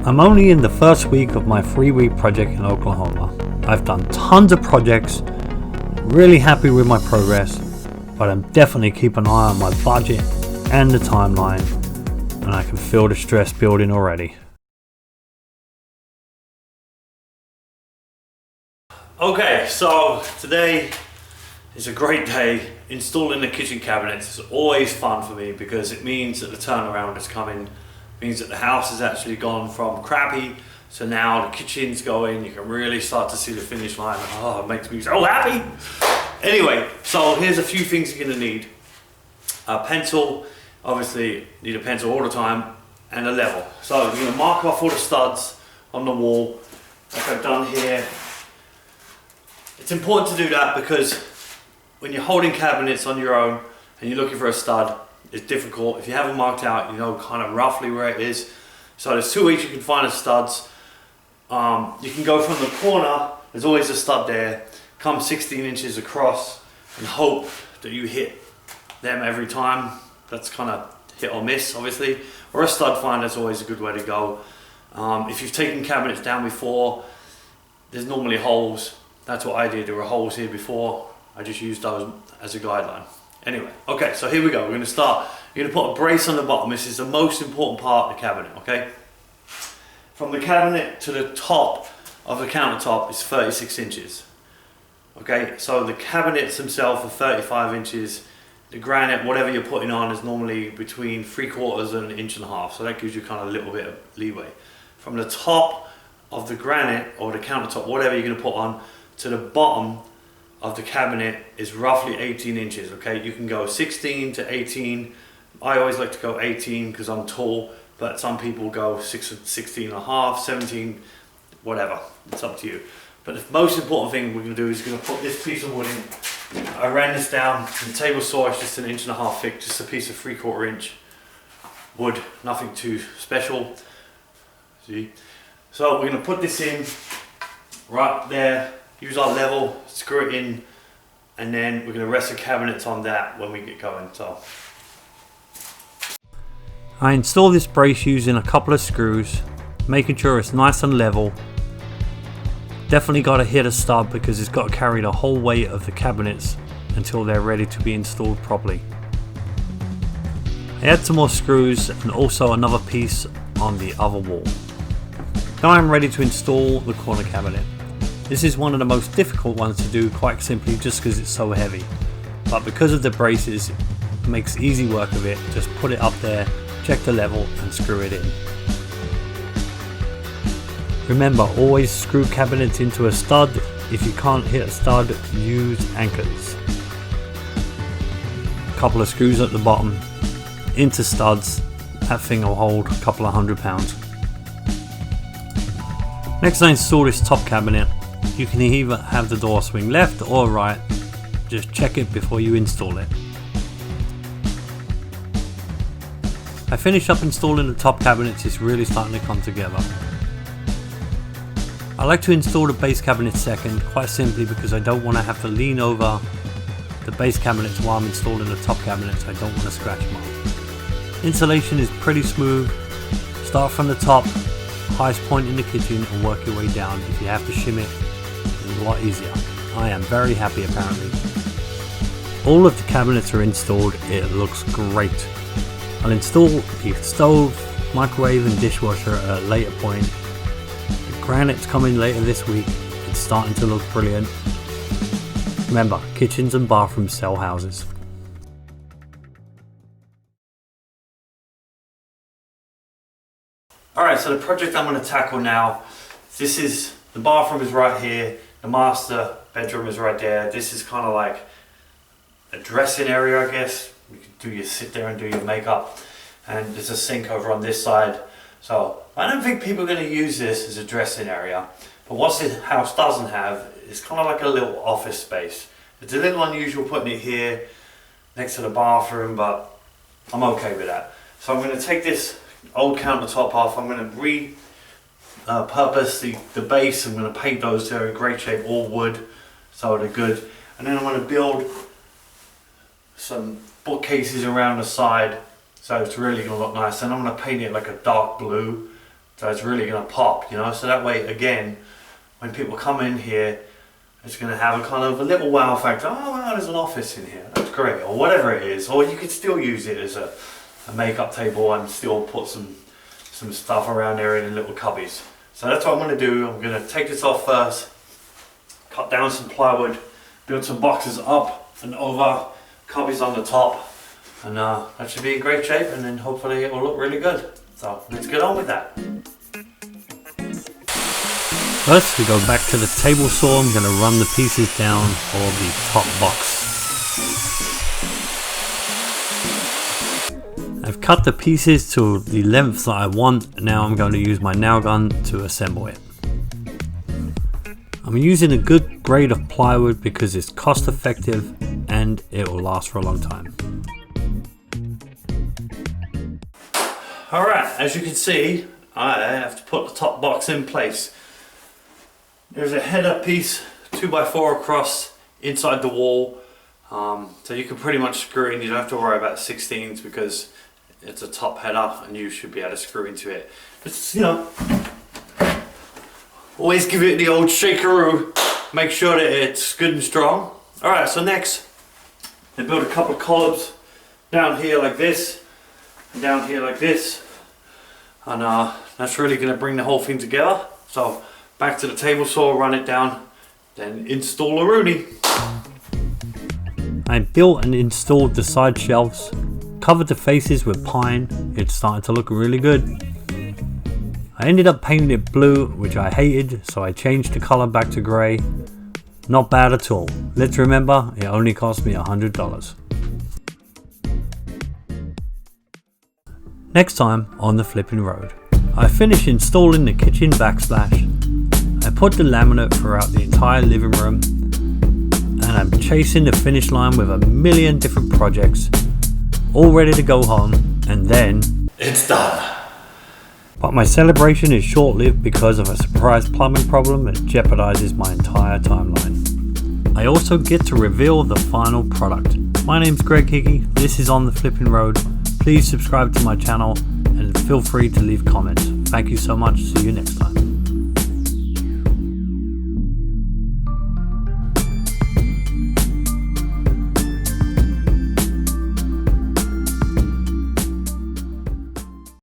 I'm only in the first week of my 3-week project in Oklahoma. I've done tons of projects, really happy with my progress, but I'm definitely keeping an eye on my budget and the timeline, and I can feel the stress building already. Okay, so today is a great day. Installing the kitchen cabinets is always fun for me because it means that the turnaround is coming. Means that the house has actually gone from crappy to now the kitchen's going. You can really start to see the finish line. Oh, it makes me so happy. Anyway, so here's a few things you're gonna need. A pencil, obviously need a pencil all the time, and a level. So you're gonna mark off all the studs on the wall, like I've done here. It's important to do that because when you're holding cabinets on your own and you're looking for a stud, it's difficult. If you haven't marked out, you know kind of roughly where it is. So there's 2 ways you can find the studs. You can go from the corner, there's always a stud there, come 16 inches across and hope that you hit them every time. That's kind of hit or miss, obviously. Or a stud finder is always a good way to go. If you've taken cabinets down before, there's normally holes. That's what I did, there were holes here before. I just used those as a guideline. Anyway, okay, so here we go. We're going to start. You're going to put a brace on the bottom. This is the most important part of the cabinet, okay? From the cabinet to the top of the countertop is 36 inches. Okay, so the cabinets themselves are 35 inches. The granite, whatever you're putting on, is normally between 3/4 and 1.5 inches. So that gives you kind of a little bit of leeway. From the top of the granite or the countertop, whatever you're going to put on, to the bottom of the cabinet is roughly 18 inches. Okay, you can go 16 to 18. I always like to go 18 because I'm tall, but some people go 16 and a half, 17, whatever. It's up to you. But the most important thing we're going to do is going to put this piece of wood in. I ran this down. The table saw is just 1.5 inches thick, just a piece of 3/4 inch wood, nothing too special. See? So we're going to put this in right there. Use our level, screw it in, and then we're going to rest the cabinets on that when we get going. So I install this brace using a couple of screws, making sure it's nice and level. Definitely got to hit a stud because it's got to carry the whole weight of the cabinets until they're ready to be installed properly. I add some more screws and also another piece on the other wall. Now I'm ready to install the corner cabinet. This is one of the most difficult ones to do, quite simply just because it's so heavy. But because of the braces, it makes easy work of it. Just put it up there, check the level and screw it in. Remember, always screw cabinets into a stud. If you can't hit a stud, use anchors. A couple of screws at the bottom, into studs. That thing will hold a couple of £100. Next I install this top cabinet. You can either have the door swing left or right, just check it before you install it. I finished up installing the top cabinets, it's really starting to come together. I like to install the base cabinet second, quite simply because I don't want to have to lean over the base cabinets while I'm installing the top cabinets. I don't want to scratch them up. Installation is pretty smooth. Start from the top, highest point in the kitchen, and work your way down. If you have to shim it, a lot easier. I am very happy apparently. All of the cabinets are installed, it looks great. I'll install the stove, microwave and dishwasher at a later point. The granite's coming later this week, it's starting to look brilliant. Remember, kitchens and bathrooms sell houses. Alright, so the project I'm going to tackle now, the bathroom is right here. The master bedroom is right there. This is kind of like a dressing area, I guess. You can sit there and do your makeup. And there's a sink over on this side. So I don't think people are going to use this as a dressing area. But what this house doesn't have is kind of like a little office space. It's a little unusual putting it here next to the bathroom, but I'm okay with that. So I'm going to take this old countertop off. I'm going to purpose the base. I'm going to paint those. They're in great shape, all wood, so they're good. And then I'm going to build some bookcases around the side, so it's really going to look nice. And I'm going to paint it like a dark blue So it's really going to pop, you know. So that way, again, when people come in here, it's going to have a kind of a little wow factor. Oh wow, there's an office in here. That's great, or whatever it is. Or you could still use it as a makeup table and still put some stuff around there in little cubbies. So that's what I'm going to do. I'm going to take this off first, cut down some plywood, build some boxes up and over, cubbies on the top, and that should be in great shape, and then hopefully it will look really good. So let's get on with that. First we go back to the table saw. I'm going to run the pieces down for the top box. I've cut the pieces to the length that I want. Now I'm going to use my nail gun to assemble it. I'm using a good grade of plywood because it's cost effective and it will last for a long time. Alright, as you can see, I have to put the top box in place. There's a header piece 2x4 across inside the wall, so you can pretty much screw in. You don't have to worry about 16s because it's a top header and you should be able to screw into it. Just, you know, always give it the old shakeroo, make sure that it's good and strong. Alright, so next I build a couple of columns down here like this and down here like this, and that's really going to bring the whole thing together. So back to the table saw, run it down, then install a Rooney. I built and installed the side shelves, covered the faces with pine. It's starting to look really good. I ended up painting it blue, which I hated, so I changed the color back to grey. Not bad at all. Let's remember, it only cost me $100. Next time on the Flipping Road, I finished installing the kitchen backsplash. I put the laminate throughout the entire living room, and I'm chasing the finish line with a million different projects, all ready to go home, and then it's done. But my celebration is short-lived because of a surprise plumbing problem that jeopardizes my entire timeline. I also get to reveal the final product. My name's Greg Hickey, this is On the Flipping Road. Please subscribe to my channel and feel free to leave comments. Thank you so much, see you next time.